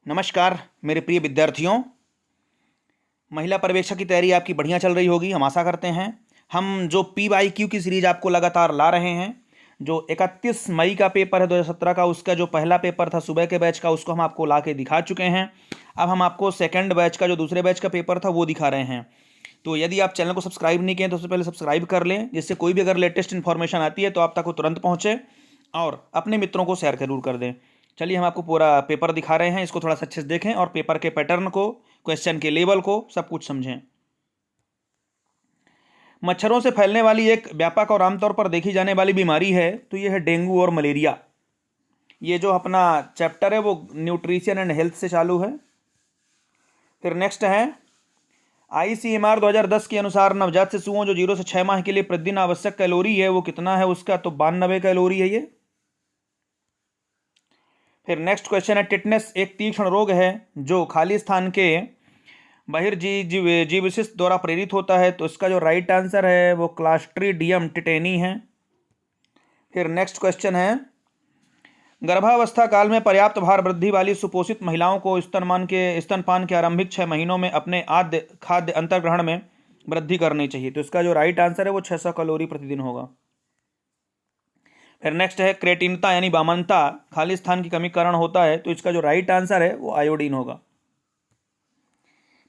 नमस्कार मेरे प्रिय विद्यार्थियों। महिला पर्यवेक्षक की तैयारी आपकी बढ़िया चल रही होगी, हम आशा करते हैं। हम जो PYQ की सीरीज आपको लगातार ला रहे हैं, जो 31 मई का पेपर है 2017 का, उसका जो पहला पेपर था सुबह के बैच का, उसको हम आपको ला के दिखा चुके हैं। अब हम आपको सेकंड बैच का जो दूसरे बैच का पेपर था वो दिखा रहे हैं। तो यदि आप चैनल को सब्सक्राइब नहीं किए तो सबसे पहले सब्सक्राइब कर लें, जिससे कोई भी अगर लेटेस्ट इन्फॉर्मेशन आती है तो आप तक वो तुरंत पहुँचे, और अपने मित्रों को शेयर जरूर कर दें। चलिए हम आपको पूरा पेपर दिखा रहे हैं, इसको थोड़ा सा अच्छे से देखें और पेपर के पैटर्न को, क्वेश्चन के लेवल को, सब कुछ समझें। मच्छरों से फैलने वाली एक व्यापक और आमतौर पर देखी जाने वाली बीमारी है तो ये है डेंगू और मलेरिया। ये जो अपना चैप्टर है वो न्यूट्रिशन एंड हेल्थ से चालू है। फिर नेक्स्ट है ICMR 2010 के अनुसार नवजात शिशुओं जो 0 से 6 माह के लिए प्रतिदिन आवश्यक कैलोरी है वो कितना है उसका, तो 92 कैलोरी है ये। फिर नेक्स्ट क्वेश्चन है टिटनेस एक तीक्ष्ण रोग है जो खाली स्थान के बहिर्जीविशिष्ट द्वारा प्रेरित होता है, तो इसका जो राइट आंसर है वो क्लास्ट्रीडियम टिटेनी है। फिर नेक्स्ट क्वेश्चन है गर्भावस्था काल में पर्याप्त भार वृद्धि वाली सुपोषित महिलाओं को स्तनपान के आरंभिक 6 महीनों में अपने आद्य खाद्य अंतर्ग्रहण में वृद्धि करनी चाहिए, तो इसका जो राइट आंसर है वो 600 कैलोरी प्रतिदिन होगा। फिर नेक्स्ट है क्रेटिनता यानी बामनता खाली स्थान की कमी कारण होता है, तो इसका जो राइट आंसर है वो आयोडीन होगा।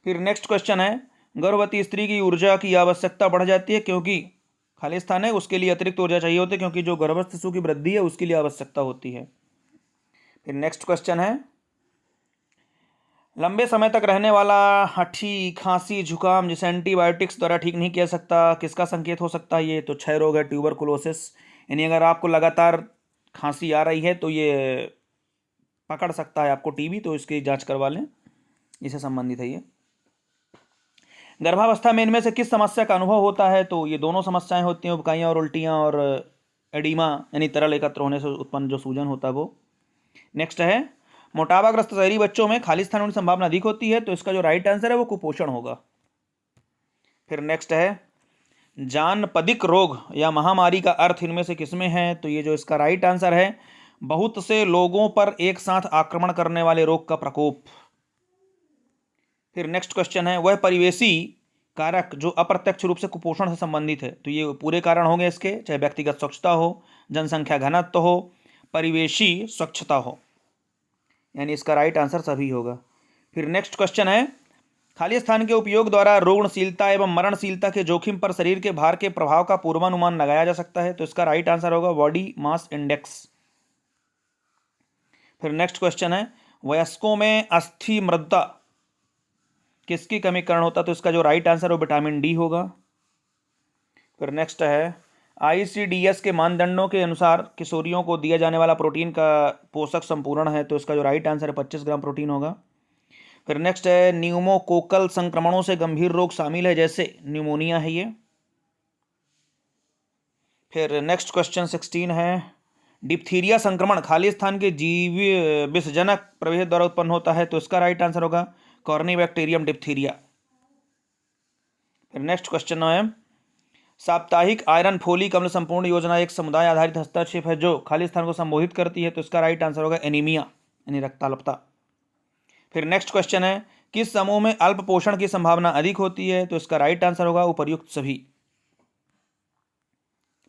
फिर नेक्स्ट क्वेश्चन है गर्भवती स्त्री की ऊर्जा की आवश्यकता बढ़ जाती है क्योंकि खाली स्थान है उसके लिए अतिरिक्त ऊर्जा चाहिए होती है, क्योंकि जो गर्भस्थ शिशु की वृद्धि है उसके लिए आवश्यकता होती है। फिर नेक्स्ट क्वेश्चन है लंबे समय तक रहने वाला हठी खांसी जुकाम जिसे एंटीबायोटिक्स द्वारा ठीक नहीं किया सकता, किसका संकेत हो सकता है ये, तो क्षय रोग है, ट्यूबरकुलोसिस। यानी अगर आपको लगातार खांसी आ रही है तो ये पकड़ सकता है आपको टीबी, तो इसकी जांच करवा लें, इससे संबंधित है ये। गर्भावस्था में इनमें से किस समस्या का अनुभव होता है, तो ये दोनों समस्याएं होती हैं, उबकाइयाँ और उल्टियाँ, और एडिमा यानी तरल एकत्र होने से उत्पन्न जो सूजन होता है वो। नेक्स्ट है मोटापाग्रस्त शहरी बच्चों में खाली स्थान होने की संभावना अधिक होती है, तो इसका जो राइट आंसर है वो कुपोषण होगा। फिर नेक्स्ट है जानपदिक रोग या महामारी का अर्थ इनमें से किसमें है, तो ये जो इसका राइट आंसर है बहुत से लोगों पर एक साथ आक्रमण करने वाले रोग का प्रकोप। फिर नेक्स्ट क्वेश्चन है वह परिवेशी कारक जो अप्रत्यक्ष रूप से कुपोषण से संबंधित है, तो ये पूरे कारण होंगे इसके, चाहे व्यक्तिगत स्वच्छता हो, जनसंख्या घनत्व हो, परिवेशी स्वच्छता हो, यानी इसका राइट आंसर सभी होगा। फिर नेक्स्ट क्वेश्चन है खाली स्थान के उपयोग द्वारा रोगणशीलता एवं मरणशीलता के जोखिम पर शरीर के भार के प्रभाव का पूर्वानुमान लगाया जा सकता है, तो इसका राइट आंसर होगा बॉडी मास इंडेक्स। फिर नेक्स्ट क्वेश्चन है वयस्कों में अस्थि मृदा किसकी कमी कारण होता है, तो इसका जो राइट आंसर है विटामिन डी होगा। फिर नेक्स्ट है ICDS के मानदंडों के अनुसार किशोरियों को दिया जाने वाला प्रोटीन का पोषक संपूर्ण है, तो इसका जो राइट आंसर है 25 ग्राम प्रोटीन होगा। फिर नेक्स्ट है न्यूमोकोकल संक्रमणों से गंभीर रोग शामिल है जैसे न्यूमोनिया है ये। फिर नेक्स्ट क्वेश्चन 16 है डिप्थीरिया संक्रमण खाली स्थान के जीवी विषजनक प्रवेश द्वारा उत्पन्न होता है, तो इसका राइट आंसर होगा कॉर्निबैक्टीरियम डिप्थीरिया। फिर नेक्स्ट क्वेश्चन है साप्ताहिक आयरन फोलिक अम्ल संपूर्ण योजना एक समुदाय आधारित हस्तक्षेप है जो खाली स्थान को संबोधित करती है, तो इसका राइट आंसर होगा एनीमिया यानी रक्ताल्पता। फिर नेक्स्ट क्वेश्चन है किस समूह में अल्प पोषण की संभावना अधिक होती है, तो इसका राइट आंसर होगा उपर्युक्त सभी।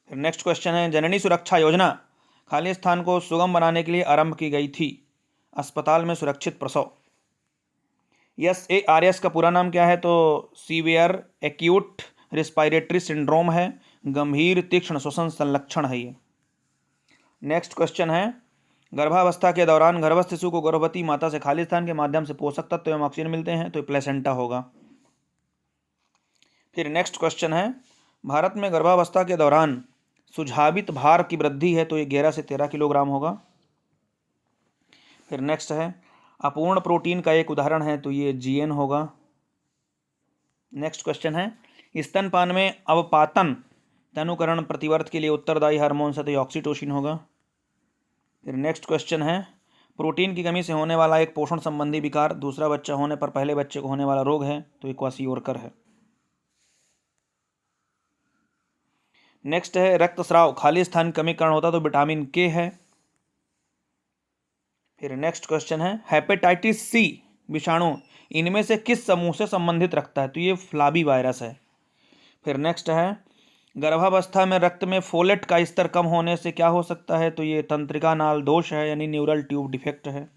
फिर नेक्स्ट क्वेश्चन है जननी सुरक्षा योजना खाली स्थान को सुगम बनाने के लिए आरंभ की गई थी, अस्पताल में सुरक्षित प्रसव। SARS का पूरा नाम क्या है, तो सीवियर एक्यूट रिस्पायरेटरी सिंड्रोम है, गंभीर तीक्ष्ण श्वसन संलक्षण है ये। नेक्स्ट क्वेश्चन है गर्भावस्था के दौरान गर्भस्थ शिशु को गर्भवती माता से खाली स्थान के माध्यम से पोषक तत्व एवं ऑक्सीजन मिलते हैं, तो प्लेसेंटा होगा। फिर नेक्स्ट क्वेश्चन है भारत में गर्भावस्था के दौरान सुझावित भार की वृद्धि है, तो ये 11 से 13 किलोग्राम होगा। फिर नेक्स्ट है अपूर्ण प्रोटीन का एक उदाहरण है, तो ये GN होगा। नेक्स्ट क्वेश्चन है स्तनपान में अवपातन तनुकरण प्रतिवर्त के लिए उत्तरदायी हार्मोन है, तो ये ऑक्सीटोसिन होगा। फिर नेक्स्ट क्वेश्चन है प्रोटीन की कमी से होने वाला एक पोषण संबंधी विकार दूसरा बच्चा होने पर पहले बच्चे को होने वाला रोग है, तो ये क्वाशियोरकर है। नेक्स्ट है रक्तस्राव खाली स्थान कमी कारण होता, तो विटामिन K है। फिर नेक्स्ट क्वेश्चन है हेपेटाइटिस सी विषाणु इनमें से किस समूह से संबंधित रखता है, तो ये फ्लाबी वायरस है। फिर नेक्स्ट है गर्भावस्था में रक्त में फोलेट का स्तर कम होने से क्या हो सकता है, तो ये तंत्रिका नाल दोष है यानी न्यूरल ट्यूब डिफेक्ट है।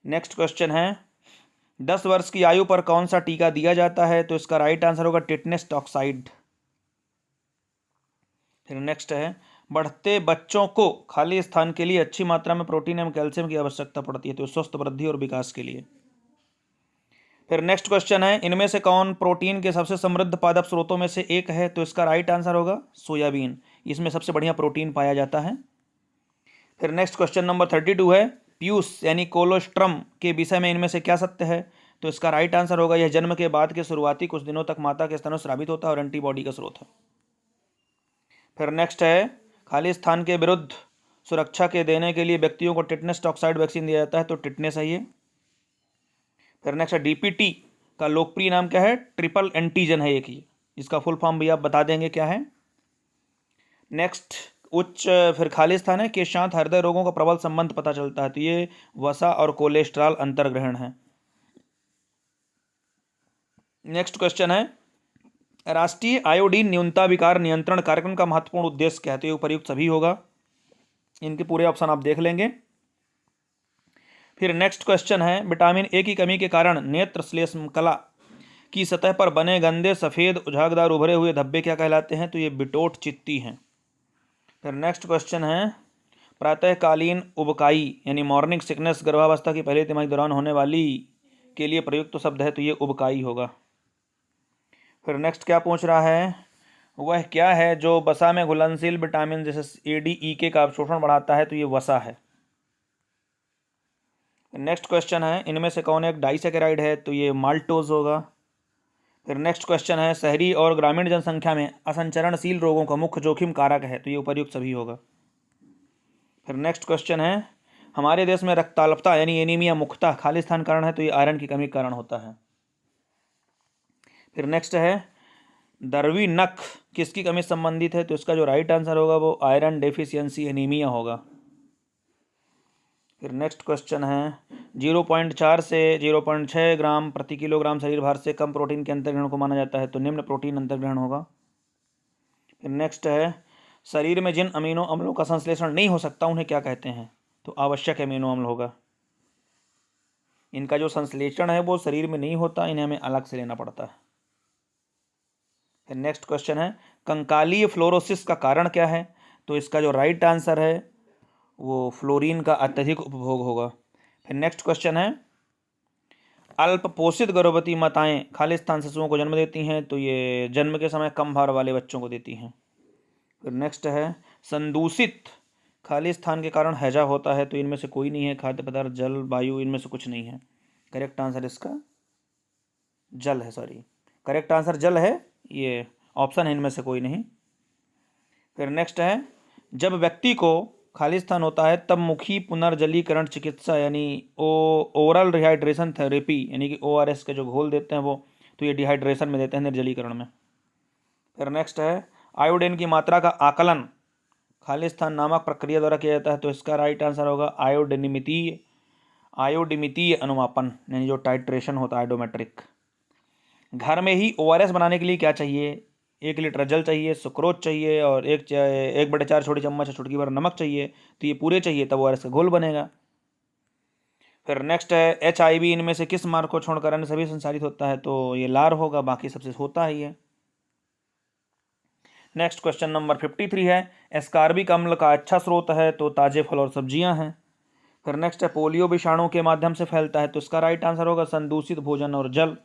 नेक्स्ट क्वेश्चन है 10 वर्ष की आयु पर कौन सा टीका दिया जाता है, तो इसका राइट आंसर होगा टिटनेस टॉक्साइड। फिर नेक्स्ट है बढ़ते बच्चों को खाली स्थान के लिए अच्छी मात्रा में प्रोटीन एवं कैल्शियम की आवश्यकता पड़ती है, तो स्वस्थ वृद्धि और विकास के लिए। फिर नेक्स्ट क्वेश्चन है इनमें से कौन प्रोटीन के सबसे समृद्ध पादप स्रोतों में से एक है, तो इसका राइट आंसर होगा सोयाबीन, इसमें सबसे बढ़िया प्रोटीन पाया जाता है। फिर नेक्स्ट क्वेश्चन नंबर 32 है पीयूष यानी कोलोस्ट्रम के विषय में इनमें से क्या सत्य है, तो इसका राइट आंसर होगा यह जन्म के बाद के शुरुआती कुछ दिनों तक माता के स्तनों स्रावित होता है और एंटीबॉडी का स्रोत है। फिर नेक्स्ट है खाली स्थान के विरुद्ध सुरक्षा के देने के लिए व्यक्तियों को टिटनेस टॉक्साइड वैक्सीन दिया जाता है, तो टिटनेस है ये। फिर नेक्स्ट है डीपीटी का लोकप्रिय नाम क्या है, ट्रिपल एंटीजन है एक, ये इसका फुल फॉर्म भी आप बता देंगे क्या है। नेक्स्ट फिर खाली स्थान है के साथ हृदय रोगों का प्रबल संबंध पता चलता है, तो ये वसा और कोलेस्ट्रॉल अंतर्ग्रहण है। नेक्स्ट क्वेश्चन है राष्ट्रीय आयोडीन न्यूनता विकार नियंत्रण कार्यक्रम का महत्वपूर्ण उद्देश्य क्या है, तो ये उपर्युक्त सभी होगा, इनके पूरे ऑप्शन आप देख लेंगे। फिर नेक्स्ट क्वेश्चन है विटामिन ए की कमी के कारण नेत्र श्लेष्मकला की सतह पर बने गंदे सफ़ेद झागदार उभरे हुए धब्बे क्या कहलाते हैं, तो ये बिटोट चित्ती हैं। फिर नेक्स्ट क्वेश्चन है प्रातःकालीन उबकाई यानी मॉर्निंग सिकनेस गर्भावस्था की पहली तिमाही दौरान होने वाली के लिए प्रयुक्त शब्द है, तो ये उबकाई होगा। फिर नेक्स्ट क्या पूछ रहा है वह क्या है जो वसा में घुलनशील विटामिन जैसे ADE का अवशोषण बढ़ाता है, तो ये वसा है। नेक्स्ट क्वेश्चन है इनमें से कौन एक डाइसैकेराइड है, तो ये माल्टोज होगा। फिर नेक्स्ट क्वेश्चन है शहरी और ग्रामीण जनसंख्या में असंचरणशील रोगों का मुख्य जोखिम कारक है, तो ये उपर्युक्त सभी होगा। फिर नेक्स्ट क्वेश्चन है हमारे देश में रक्ताल्पता यानी एनीमिया मुख्यतः खाली स्थान कारण है, तो ये आयरन की कमी के कारण होता है। फिर नेक्स्ट है दरवी नख किसकी कमी से संबंधित है, तो इसका जो राइट आंसर होगा वो आयरन डेफिशिएंसी एनीमिया होगा। फिर नेक्स्ट क्वेश्चन है 0.4 से 0.6 ग्राम प्रति किलोग्राम शरीर भार से कम प्रोटीन के अंतर्ग्रहण को माना जाता है, तो निम्न प्रोटीन अंतर्ग्रहण होगा। फिर नेक्स्ट है शरीर में जिन अमीनो अम्लों का संश्लेषण नहीं हो सकता उन्हें क्या कहते हैं, तो आवश्यक अमीनो अम्ल होगा। इनका जो संश्लेषण है वो शरीर में नहीं होता, इन्हें हमें अलग से लेना पड़ता है। फिर नेक्स्ट क्वेश्चन है कंकालीय फ्लोरोसिस का कारण क्या है, तो इसका जो राइट आंसर है वो फ्लोरीन का अत्यधिक उपभोग होगा। फिर नेक्स्ट क्वेश्चन है अल्प पोषित गर्भवती माताएं खाली स्थान शिशुओं को जन्म देती हैं, तो ये जन्म के समय कम भार वाले बच्चों को देती हैं। फिर नेक्स्ट है संदूषित खाली स्थान के कारण हैजा होता है, तो इनमें से कोई नहीं है, खाद्य पदार्थ जल वायु इनमें से कुछ नहीं है। करेक्ट आंसर इसका जल है, सॉरी करेक्ट आंसर जल है, ये ऑप्शन है इनमें से कोई नहीं। फिर नेक्स्ट है जब व्यक्ति को खाली स्थान होता है तब मुखी पुनर्जलीकरण चिकित्सा यानी ओरल रिहाइड्रेशन थेरेपी यानी कि ORS के जो घोल देते हैं वो, तो ये डिहाइड्रेशन में देते हैं, निर्जलीकरण में। फिर नेक्स्ट है आयोडीन की मात्रा का आकलन खाली स्थान नामक प्रक्रिया द्वारा किया जाता है, तो इसका राइट आंसर होगा आयोडिमितीय अनुमापन यानी जो टाइट्रेशन होता है आयोडोमेट्रिक। घर में ही ORS बनाने के लिए क्या चाहिए, 1 लीटर जल चाहिए, सुक्रोज चाहिए और 1/4 छोटी चम्मच चुटकी भर नमक चाहिए, तो ये पूरे चाहिए तब ORS का घोल बनेगा। फिर नेक्स्ट है HIV इनमें से किस मार्ग को छोड़कर अन्य सभी संसारित होता है, तो ये लार होगा, बाकी सबसे होता है ये। नेक्स्ट क्वेश्चन नंबर 53 है एस्कार्बिक अम्ल का अच्छा स्रोत है, तो ताजे फल और सब्जियां हैं। फिर नेक्स्ट है पोलियो विषाणु के माध्यम से फैलता है, तो इसका राइट आंसर होगा संदूषित भोजन और जल।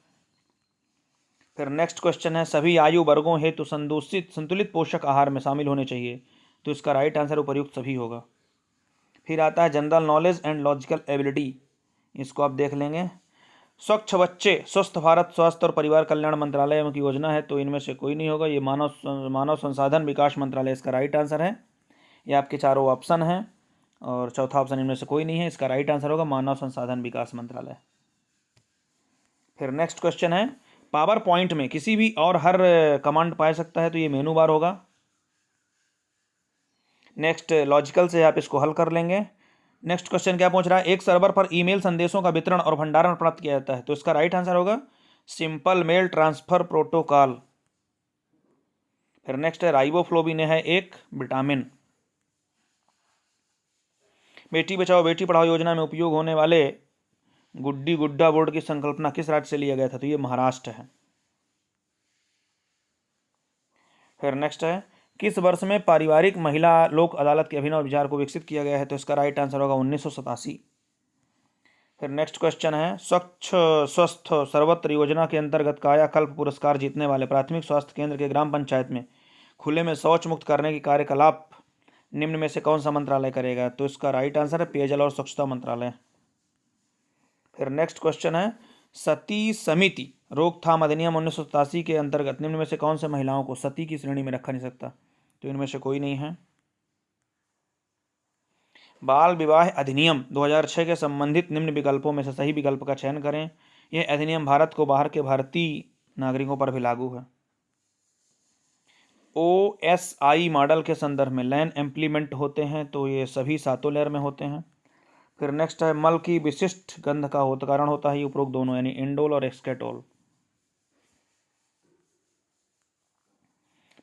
फिर नेक्स्ट क्वेश्चन है सभी आयु वर्गों हेतु संतुलित पोषक आहार में शामिल होने चाहिए, तो इसका राइट आंसर उपर्युक्त सभी होगा। फिर आता है general knowledge and logical ability, इसको आप देख लेंगे। स्वच्छ बच्चे स्वस्थ भारत स्वास्थ्य और परिवार कल्याण मंत्रालय की योजना है, तो इनमें से कोई नहीं होगा, ये मानव संसाधन विकास मंत्रालय इसका राइट आंसर है। ये आपके चारों ऑप्शन हैं और चौथा ऑप्शन इनमें से कोई नहीं है, इसका राइट आंसर होगा मानव संसाधन विकास मंत्रालय। फिर नेक्स्ट क्वेश्चन है पावर पॉइंट में किसी भी और हर कमांड पाया सकता है, तो ये मेनू बार होगा। नेक्स्ट लॉजिकल से आप इसको हल कर लेंगे। नेक्स्ट क्वेश्चन क्या पूछ रहा है, एक सर्वर पर ईमेल संदेशों का वितरण और भंडारण प्राप्त किया जाता है, तो इसका राइट आंसर होगा सिंपल मेल ट्रांसफर प्रोटोकॉल। फिर नेक्स्ट है राइबोफ्लोविन है एक विटामिन। बेटी बचाओ बेटी पढ़ाओ योजना में उपयोग होने वाले गुड्डी गुड्डा बोर्ड की संकल्पना किस राज्य से लिया गया था, तो ये महाराष्ट्र है। फिर नेक्स्ट है किस वर्ष में पारिवारिक महिला लोक अदालत के अभिनव विचार को विकसित किया गया है, तो इसका राइट आंसर होगा 1987। फिर नेक्स्ट क्वेश्चन है स्वच्छ स्वस्थ सर्वत्र योजना के अंतर्गत कायाकल्प पुरस्कार जीतने वाले प्राथमिक स्वास्थ्य केंद्र के ग्राम पंचायत में खुले में शौच मुक्त करने की कार्यकलाप निम्न में से कौन सा मंत्रालय करेगा, तो इसका राइट आंसर है पेयजल और स्वच्छता मंत्रालय। फिर नेक्स्ट क्वेश्चन है सती समिति रोकथाम अधिनियम 1987 के अंतर्गत निम्न में से कौन से महिलाओं को सती की श्रेणी में रखा नहीं सकता, तो इनमें से कोई नहीं है। बाल विवाह अधिनियम 2006 के संबंधित निम्न विकल्पों में से सही विकल्प का चयन करें। यह अधिनियम भारत को बाहर के भारतीय नागरिकों पर भी लागू है। OSI मॉडल के संदर्भ में लैन इम्प्लीमेंट होते हैं, तो ये सभी सातों लेयर में होते हैं। फिर नेक्स्ट है मल की विशिष्ट गंध का कारण होता है उपरोक्त दोनों, यानी इंडोल और एक्सकेटोल।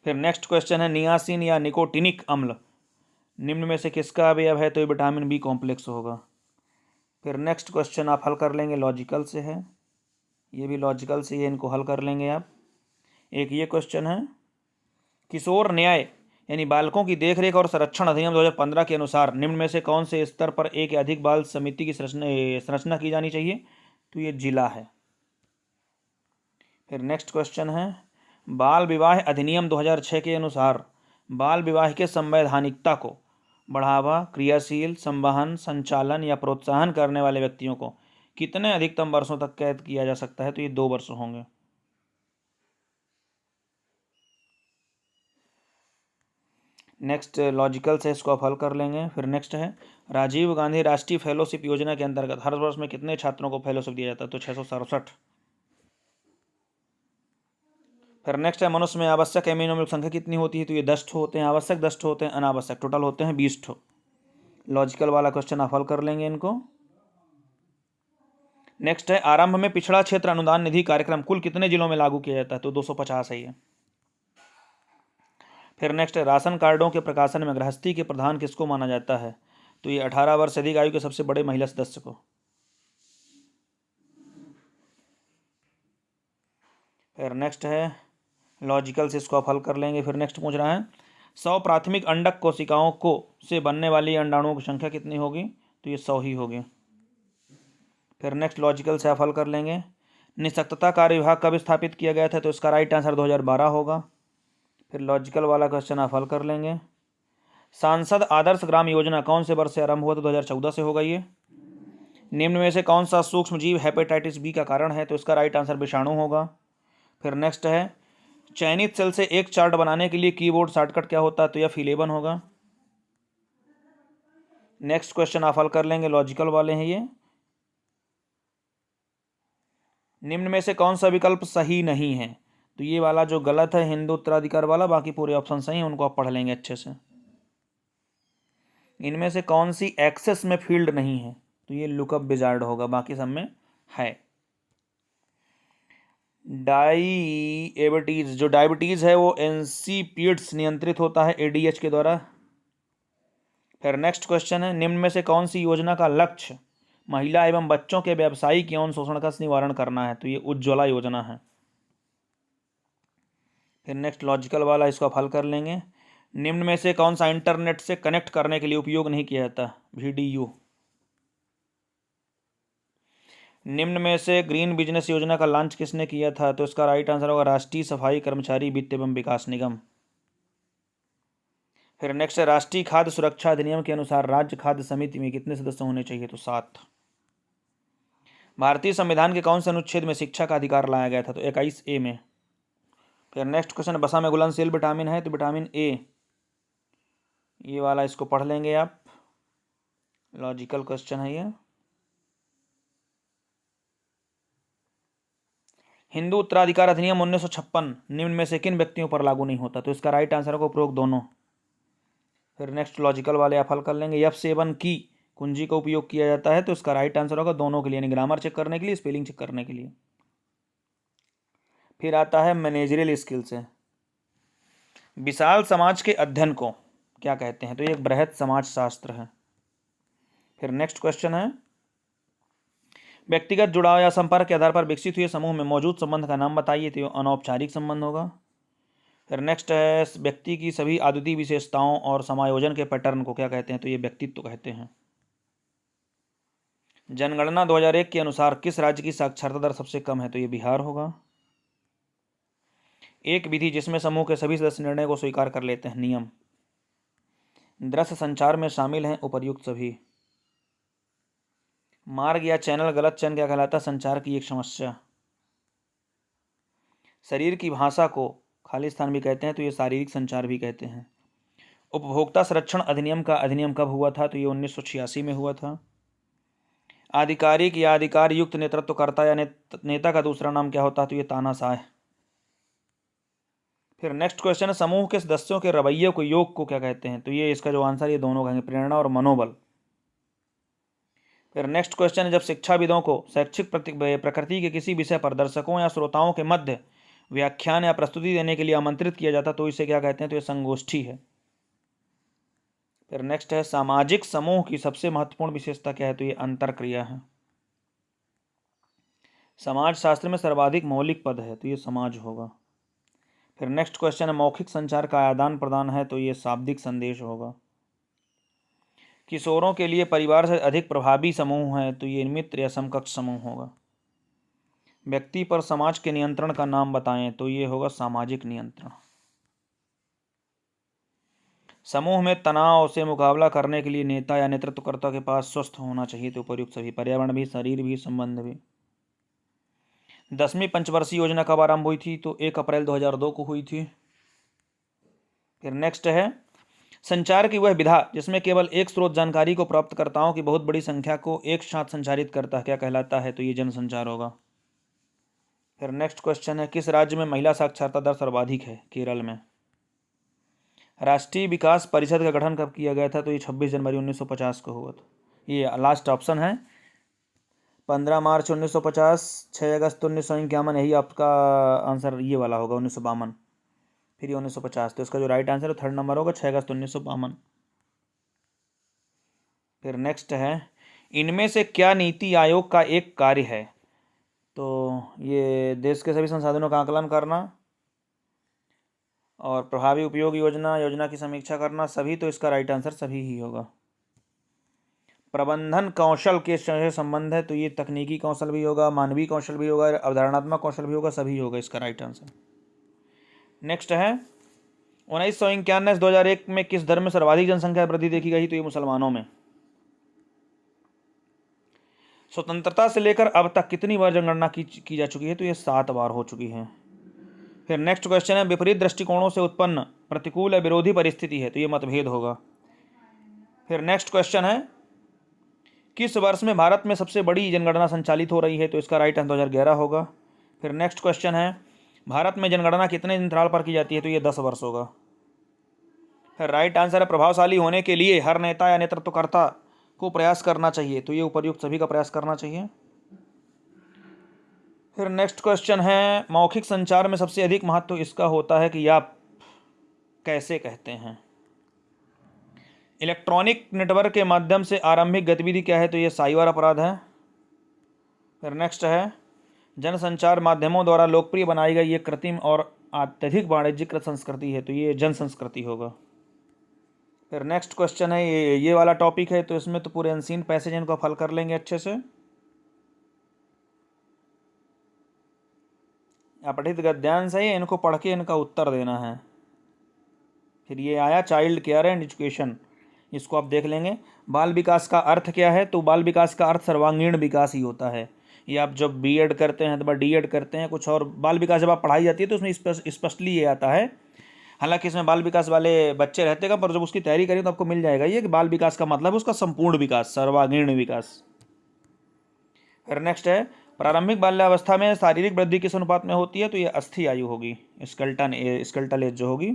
फिर नेक्स्ट क्वेश्चन है नियासिन या निकोटिनिक अम्ल निम्न में से किसका अवयव है, तो ये विटामिन बी कॉम्प्लेक्स होगा। फिर नेक्स्ट क्वेश्चन आप हल कर लेंगे, लॉजिकल से है, ये भी लॉजिकल से है, इनको हल कर लेंगे आप। एक ये क्वेश्चन है किशोर न्याय यानी बालकों की देखरेख और संरक्षण अधिनियम 2015 के अनुसार निम्न में से कौन से स्तर पर एक या अधिक बाल समिति की संरचना की जानी चाहिए, तो ये जिला है। फिर नेक्स्ट क्वेश्चन है बाल विवाह अधिनियम 2006 के अनुसार बाल विवाह के संवैधानिकता को बढ़ावा क्रियाशील संवहन संचालन या प्रोत्साहन करने वाले व्यक्तियों को कितने अधिकतम वर्षों तक कैद किया जा सकता है, तो ये 2 वर्ष होंगे। नेक्स्ट लॉजिकल से इसको आप हल कर लेंगे। फिर नेक्स्ट है राजीव गांधी राष्ट्रीय फेलोशिप योजना के अंतर्गत हर वर्ष में कितने छात्रों को फेलोशिप दिया जाता है, तो 667। फिर नेक्स्ट है मनुष्य में आवश्यक एमिनो अम्ल संख्या कितनी होती है, तो ये 10 होते हैं आवश्यक, 10 होते हैं अनावश्यक, टोटल होते हैं 20। लॉजिकल वाला क्वेश्चन आप हल कर लेंगे इनको। नेक्स्ट है आरंभ में पिछड़ा क्षेत्र अनुदान निधि कार्यक्रम कुल कितने जिलों में लागू किया जाता है, तो 250 है ये। फिर नेक्स्ट है राशन कार्डों के प्रकाशन में गृहस्थी के प्रधान किसको माना जाता है, तो ये 18 वर्ष से अधिक आयु के सबसे बड़े महिला सदस्य को। फिर नेक्स्ट है लॉजिकल से इसको आप हल कर लेंगे। फिर नेक्स्ट पूछ रहा है 100 प्राथमिक अंडक कोशिकाओं को से बनने वाली अंडाणुओं की संख्या कितनी होगी, तो ये 100 ही होगी। फिर नेक्स्ट लॉजिकल से आप हल कर लेंगे निःशक्तता कार्य विभाग कब स्थापित किया गया था, तो इसका राइट आंसर 2012 होगा। फिर लॉजिकल वाला क्वेश्चन आप हल कर लेंगे सांसद आदर्श ग्राम योजना कौन से वर्ष से आरंभ हुआ, तो 2014 से होगा ये। निम्न में से कौन सा सूक्ष्म जीव हेपेटाइटिस बी का कारण है, तो इसका राइट आंसर विषाणु होगा। फिर नेक्स्ट है चयनित सेल से एक चार्ट बनाने के लिए कीबोर्ड शॉर्टकट क्या होता है, तो यह F11 होगा। नेक्स्ट क्वेश्चन आप हल कर लेंगे, लॉजिकल वाले हैं ये। निम्न में से कौन सा विकल्प सही नहीं है, तो ये वाला जो गलत है हिंदू उत्तराधिकार वाला, बाकी पूरे ऑप्शन सही हैं, उनको आप पढ़ लेंगे अच्छे से। इनमें से कौन सी एक्सेस में फील्ड नहीं है, तो ये लुकअप विजार्ड होगा, बाकी सब में है। डायबिटीज जो डायबिटीज है वो एनसीपीड्स नियंत्रित होता है एडीएच के द्वारा। फिर नेक्स्ट क्वेश्चन है निम्न में से कौन सी योजना का लक्ष्य महिला एवं बच्चों के व्यावसायिक यौन शोषण का निवारण करना है, तो ये उज्ज्वला योजना है। फिर नेक्स्ट लॉजिकल वाला इसको आप हल कर लेंगे निम्न में से कौन सा इंटरनेट से कनेक्ट करने के लिए उपयोग नहीं किया जाता, VDU। निम्न में से ग्रीन बिजनेस योजना का लॉन्च किसने किया था, तो इसका राइट आंसर होगा राष्ट्रीय सफाई कर्मचारी वित्त एवं विकास निगम। फिर नेक्स्ट है राष्ट्रीय खाद्य सुरक्षा अधिनियम के अनुसार राज्य खाद्य समिति में कितने सदस्य होने चाहिए, तो 7। भारतीय संविधान के कौन से अनुच्छेद में शिक्षा का अधिकार लाया गया था, तो 21A में। फिर नेक्स्ट क्वेश्चन वसा में घुलनशील विटामिन है, तो विटामिन A ये वाला इसको पढ़ लेंगे आप, लॉजिकल क्वेश्चन है ये। हिंदू उत्तराधिकार अधिनियम 1956 निम्न में से किन व्यक्तियों पर लागू नहीं होता, तो इसका राइट आंसर होगा उपरोक्त दोनों। फिर नेक्स्ट लॉजिकल वाले आप हल कर लेंगे F7 की कुंजी का उपयोग किया जाता है, तो इसका राइट आंसर होगा दोनों के लिए, यानी ग्रामर चेक करने के लिए, स्पेलिंग चेक करने के लिए। फिर आता है मैनेजरियल स्किल से। विशाल समाज के अध्ययन को क्या कहते हैं? तो ये एक बृहद समाज शास्त्र है। फिर नेक्स्ट क्वेश्चन है, व्यक्तिगत जुड़ाव या संपर्क के आधार पर विकसित हुए समूह में मौजूद संबंध का नाम बताइए, तो ये अनौपचारिक संबंध होगा। फिर नेक्स्ट है, व्यक्ति की सभी अद्वितीय विशेषताओं और समायोजन के पैटर्न को क्या कहते हैं? तो ये व्यक्तित्व कहते हैं। जनगणना 2001 के अनुसार किस राज्य की साक्षरता दर सबसे कम है? तो ये बिहार होगा। एक विधि जिसमें समूह के सभी सदस्य निर्णय को स्वीकार कर लेते हैं, नियम। दृश्य संचार में शामिल हैं उपर्युक्त सभी। मार्ग या चैनल गलत चयन क्या कहलाता है? संचार की एक समस्या। शरीर की भाषा को खाली स्थान भी कहते हैं, तो ये शारीरिक संचार भी कहते हैं। उपभोक्ता संरक्षण अधिनियम का अधिनियम कब हुआ था? तो ये 1986 में हुआ था। आधिकारिक या अधिकार युक्त नेतृत्वकर्ता या नेता का दूसरा नाम क्या होता है? तो ये तानाशाह। फिर नेक्स्ट क्वेश्चन है, समूह के सदस्यों के रवैये को, योग को क्या कहते हैं? तो ये इसका जो आंसर, ये दोनों कहेंगे, प्रेरणा और मनोबल। फिर नेक्स्ट क्वेश्चन है, जब शिक्षाविदों को शैक्षिक प्रकृति के किसी विषय पर दर्शकों या श्रोताओं के मध्य व्याख्यान या प्रस्तुति देने के लिए आमंत्रित किया जाता, तो इसे क्या कहते हैं? तो ये संगोष्ठी है। फिर नेक्स्ट है, सामाजिक समूह की सबसे महत्वपूर्ण विशेषता क्या है? तो ये अंतरक्रिया है। समाज शास्त्र में सर्वाधिक मौलिक पद है, तो ये समाज होगा। फिर नेक्स्ट क्वेश्चन है, मौखिक संचार का आदान प्रदान है, तो ये शाब्दिक संदेश होगा। किशोरों के लिए परिवार से अधिक प्रभावी समूह है, तो ये मित्र या समकक्ष समूह होगा। व्यक्ति पर समाज के नियंत्रण का नाम बताएं, तो ये होगा सामाजिक नियंत्रण। समूह में तनाव से मुकाबला करने के लिए नेता या नेतृत्वकर्ता के पास स्वस्थ होना चाहिए, तो उपयुक्त सभी, पर्यावरण भी, शरीर भी, संबंध भी। 10वीं पंचवर्षीय योजना कब आरंभ हुई थी? तो 1 अप्रैल 2002 को हुई थी। फिर नेक्स्ट है, संचार की वह विधा जिसमें केवल एक स्रोत जानकारी को प्राप्तकर्ताओं की बहुत बड़ी संख्या को एक साथ संचारित करता है, क्या कहलाता है? तो ये जनसंचार होगा। फिर नेक्स्ट क्वेश्चन है, किस राज्य में महिला साक्षरता दर सर्वाधिक है? केरल में। राष्ट्रीय विकास परिषद का गठन कब किया गया था? तो ये 26 जनवरी 1950 को हुआ था। ये लास्ट ऑप्शन है, 15 मार्च 1950, 6 अगस्त 1951, यही आपका आंसर ये वाला होगा, 1952। फिर ये 1950, तो इसका जो राइट आंसर है थर्ड नंबर होगा, 6 अगस्त 1952। फिर नेक्स्ट है, इनमें से क्या नीति आयोग का एक कार्य है? तो ये देश के सभी संसाधनों का आकलन करना और प्रभावी उपयोग योजना की समीक्षा करना, सभी, तो इसका राइट आंसर सभी ही होगा। प्रबंधन कौशल के से संबंध है, तो ये तकनीकी कौशल भी होगा, मानवीय कौशल भी होगा, अवधारणात्मक कौशल भी होगा, सभी होगा इसका राइट आंसर। नेक्स्ट है, 1991-2001 में किस धर्म में सर्वाधिक जनसंख्या वृद्धि देखी गई? तो ये मुसलमानों में। स्वतंत्रता से लेकर अब तक कितनी बार जनगणना की जा चुकी है? तो ये 7 बार हो चुकी है। फिर नेक्स्ट क्वेश्चन है, विपरीत दृष्टिकोणों से उत्पन्न प्रतिकूल या विरोधी परिस्थिति है, तो ये मतभेद होगा। फिर नेक्स्ट क्वेश्चन है, किस वर्ष में भारत में सबसे बड़ी जनगणना संचालित हो रही है? तो इसका राइट आंसर 2011 होगा। फिर नेक्स्ट क्वेश्चन है, भारत में जनगणना कितने अंतराल पर की जाती है? तो ये 10 वर्ष होगा। फिर राइट आंसर है, प्रभावशाली होने के लिए हर नेता या नेतृत्वकर्ता को प्रयास करना चाहिए, तो ये उपर्युक्त सभी का प्रयास करना चाहिए। फिर नेक्स्ट क्वेश्चन है, मौखिक संचार में सबसे अधिक महत्व इसका होता है कि आप कैसे कहते हैं। इलेक्ट्रॉनिक नेटवर्क के माध्यम से आरंभिक गतिविधि क्या है? तो ये साइबर अपराध है। फिर नेक्स्ट है, जनसंचार माध्यमों द्वारा लोकप्रिय बनाई गई ये कृत्रिम और अत्यधिक वाणिज्यिक संस्कृति है, तो ये जन संस्कृति होगा। फिर नेक्स्ट क्वेश्चन है, ये वाला टॉपिक है, तो इसमें तो पूरे अनसीन पैसेज इनको आप हल कर लेंगे अच्छे से। अपठित गद्यांश है, इनको पढ़ के इनका उत्तर देना है। फिर ये आया चाइल्ड केयर एंड एजुकेशन, इसको आप देख लेंगे। बाल विकास का अर्थ क्या है? तो बाल विकास का अर्थ सर्वांगीण विकास ही होता है। ये आप जब बीएड करते हैं तो डीएड करते हैं, कुछ और बाल विकास जब आप पढ़ाई जाती है तो उसमें स्पष्टली ये आता है। हालांकि इसमें बाल विकास वाले बच्चे रहते हैं, पर जब उसकी तैयारी करें तो आपको मिल जाएगा ये कि बाल विकास का मतलब है उसका संपूर्ण विकास, सर्वांगीण विकास। फिर नेक्स्ट है, प्रारंभिक बाल्यावस्था में शारीरिक वृद्धि किस अनुपात में होती है? तो ये अस्थि आयु होगी, स्केल्टल एज जो होगी।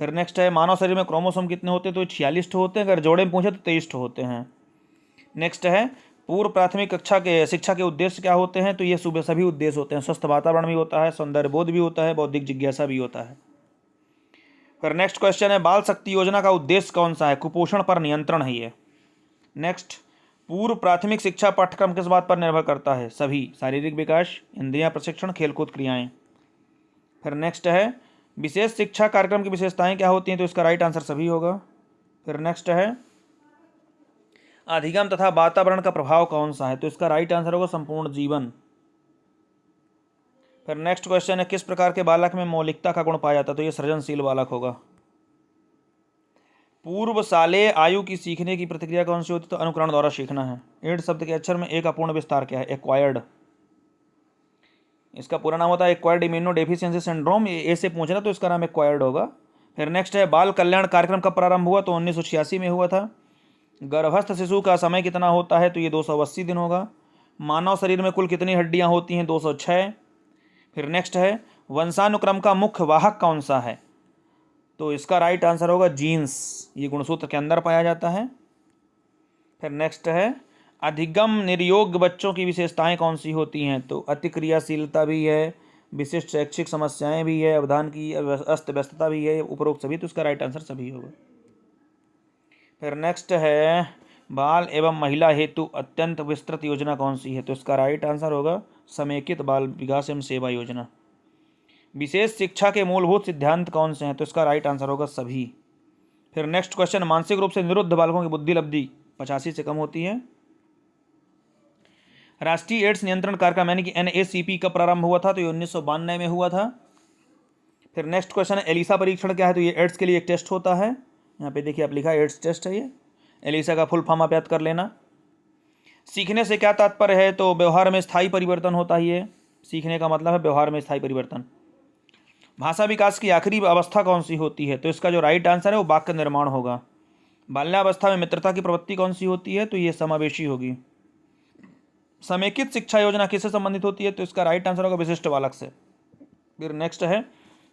फिर नेक्स्ट है, मानव शरीर में क्रोमोसोम कितने होते हैं? तो 46 होते हैं, अगर जोड़े में पूछे तो 23 होते हैं। नेक्स्ट है पूर्व प्राथमिक कक्षा के शिक्षा के उद्देश्य क्या होते हैं, तो ये सुबह सभी उद्देश्य होते हैं। स्वस्थ वातावरण भी होता है, सौंदर्य बोध भी होता है, बौद्धिक जिज्ञासा भी होता है। फिर नेक्स्ट क्वेश्चन है बाल शक्ति योजना का उद्देश्य कौन सा है, कुपोषण पर नियंत्रण है ये। नेक्स्ट पूर्व प्राथमिक शिक्षा पाठ्यक्रम किस बात पर निर्भर करता है, सभी, शारीरिक विकास, इंद्रियां प्रशिक्षण, खेलकूद क्रियाएं। फिर नेक्स्ट है विशेष शिक्षा कार्यक्रम की विशेषताएं क्या होती हैं, तो इसका राइट आंसर सभी होगा। फिर नेक्स्ट है अधिगम तथा वातावरण का प्रभाव कौन सा है, तो इसका राइट आंसर होगा संपूर्ण जीवन। फिर नेक्स्ट क्वेश्चन है किस प्रकार के बालक में मौलिकता का गुण पाया जाता है, तो ये सृजनशील बालक होगा। पूर्वशालेय आयु की सीखने की प्रतिक्रिया कौन सी होती है, तो अनुकरण द्वारा सीखना है। 8 शब्द के अक्षर में एक अपूर्ण विस्तार क्या है, एक्वायर्ड। इसका पूरा नाम होता है एक्वायर्ड इम्यूनो डेफिशिएंसी सिंड्रोम, ये ए से पूछना तो इसका नाम एक्वायर्ड होगा। फिर नेक्स्ट है बाल कल्याण कार्यक्रम कब प्रारंभ हुआ, तो 1986 में हुआ था। गर्भस्थ शिशु का समय कितना होता है, तो ये 280 दिन होगा। मानव शरीर में कुल कितनी हड्डियां होती हैं, 206। फिर नेक्स्ट है वंशानुक्रम का मुख्य वाहक कौन सा है, तो इसका राइट आंसर होगा जीन्स, ये गुणसूत्र के अंदर पाया जाता है। फिर नेक्स्ट है अधिगम निर्योग्य बच्चों की विशेषताएं कौन सी होती हैं, तो अति क्रियाशीलता भी है, विशिष्ट शैक्षिक समस्याएं भी है, अवधान की अस्त व्यस्तता भी है, उपरोक्त सभी, तो इसका राइट आंसर सभी होगा। फिर नेक्स्ट है बाल एवं महिला हेतु अत्यंत विस्तृत योजना कौन सी है, तो इसका राइट आंसर होगा समेकित बाल विकास एवं सेवा योजना। विशेष शिक्षा के मूलभूत सिद्धांत कौन से हैं, तो इसका राइट आंसर होगा सभी। फिर नेक्स्ट क्वेश्चन मानसिक रूप से निरुद्ध बालकों की बुद्धि लब्धि 85 से कम होती है। राष्ट्रीय एड्स नियंत्रण कार्यक्रम यानी कि NACP कब प्रारंभ हुआ था, तो ये 1992 में हुआ था। फिर नेक्स्ट क्वेश्चन है एलिसा परीक्षण क्या है, तो ये एड्स के लिए एक टेस्ट होता है। यहाँ पे देखिए आप लिखा है एड्स टेस्ट है ये। एलिसा का फुल फॉर्म आप याद कर लेना। सीखने से क्या तात्पर्य है, तो व्यवहार में स्थायी परिवर्तन होता है ये। सीखने का मतलब है व्यवहार में स्थायी परिवर्तन। भाषा विकास की आखिरी अवस्था कौन सी होती है, तो इसका जो राइट आंसर है वो वाक्य निर्माण होगा। बाल्यावस्था में मित्रता की प्रवृत्ति कौन सी होती है, तो ये समावेशी होगी। समेकित शिक्षा योजना किससे संबंधित होती है, तो इसका राइट आंसर होगा विशिष्ट बालक से। फिर नेक्स्ट है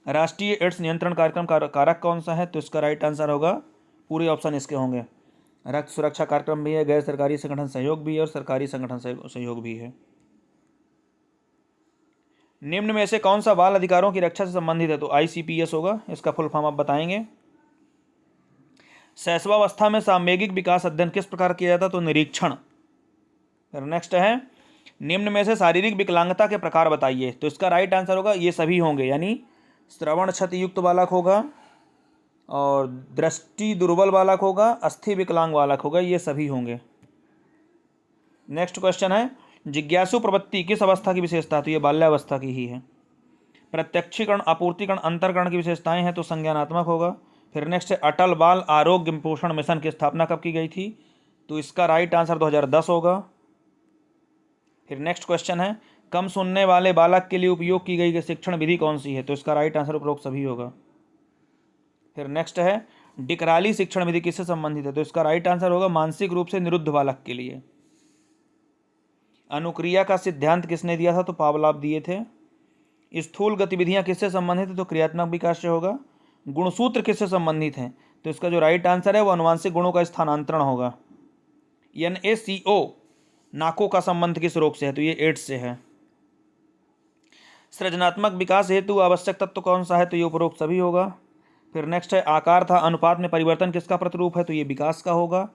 राष्ट्रीय एड्स नियंत्रण कार्यक्रम का कारक कौन सा है, तो इसका राइट आंसर होगा, पूरे ऑप्शन इसके होंगे। रक्त सुरक्षा कार्यक्रम भी है, गैर सरकारी संगठन सहयोग भी है और सरकारी संगठन सहयोग भी है। निम्न में से कौन सा बाल अधिकारों की रक्षा से संबंधित है, तो ICPS होगा। इसका फुल फॉर्म आप बताएंगे। शैशवावस्था में सामयिक विकास अध्ययन किस प्रकार किया जाता है, तो निरीक्षण। फिर नेक्स्ट है निम्न में से शारीरिक विकलांगता के प्रकार बताइए, तो इसका राइट आंसर होगा ये सभी होंगे, यानी श्रवण क्षति युक्त बालक होगा और दृष्टि दुर्बल बालक होगा, अस्थि विकलांग बालक होगा, ये सभी होंगे। नेक्स्ट क्वेश्चन है जिज्ञासु प्रवृत्ति किस अवस्था की विशेषता है, तो ये बाल्यावस्था की ही है। प्रत्यक्षीकरण अपूर्तिकरण अंतरकरण की विशेषताएं हैं, तो संज्ञानात्मक होगा। फिर नेक्स्ट है अटल बाल आरोग्य पोषण मिशन की स्थापना कब की गई थी, तो इसका राइट आंसर 2010 होगा। फिर नेक्स्ट क्वेश्चन है कम सुनने वाले बालक के लिए उपयोग की गई शिक्षण विधि कौन सी है, तो इसका राइट आंसर उपरोक्त सभी होगा। फिर नेक्स्ट है डिकराली शिक्षण विधि किससे संबंधित है, तो इसका राइट आंसर होगा मानसिक रूप से निरुद्ध बालक के लिए। अनुक्रिया का सिद्धांत किसने दिया था, तो पावलोव दिए थे। स्थूल गतिविधियां किससे संबंधित है, तो क्रियात्मक विकास से होगा। गुणसूत्र किससे संबंधित हैं, तो इसका जो राइट आंसर है वो अनुवांशिक गुणों का स्थानांतरण होगा। NACO नाको का संबंध किस रोग से है, तो ये एड्स से है। सृजनात्मक विकास हेतु आवश्यक तत्व कौन सा है, तो ये उपरोक्त सभी होगा। फिर नेक्स्ट है आकार तथा अनुपात में परिवर्तन किसका प्रतिरूप है, तो ये विकास का होगा।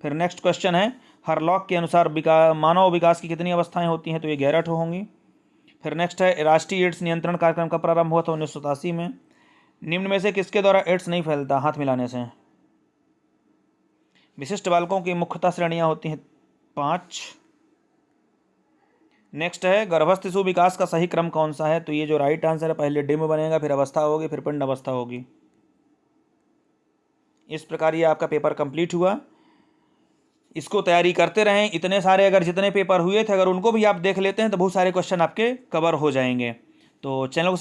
फिर नेक्स्ट क्वेश्चन है हरलॉक के अनुसार मानव विकास की कितनी अवस्थाएं होती हैं, तो ये 11 होंगी। फिर नेक्स्ट है राष्ट्रीय एड्स नियंत्रण कार्यक्रम का प्रारंभ हुआ था 1987 में। निम्न में से किसके द्वारा एड्स नहीं फैलता, हाथ मिलाने से। विशिष्ट बालकों की मुख्यतः श्रेणियां होती हैं 5। नेक्स्ट है गर्भस्थ शिशु विकास का सही क्रम कौन सा है, तो ये जो राइट आंसर है पहले डिम्ब बनेगा, फिर अवस्था होगी, फिर पिंड अवस्था होगी। इस प्रकार ये आपका पेपर कंप्लीट हुआ। इसको तैयारी करते रहें। इतने सारे अगर जितने पेपर हुए थे अगर उनको भी आप देख लेते हैं तो बहुत सारे क्वेश्चन आपके कवर हो जाएंगे। तो चैनल को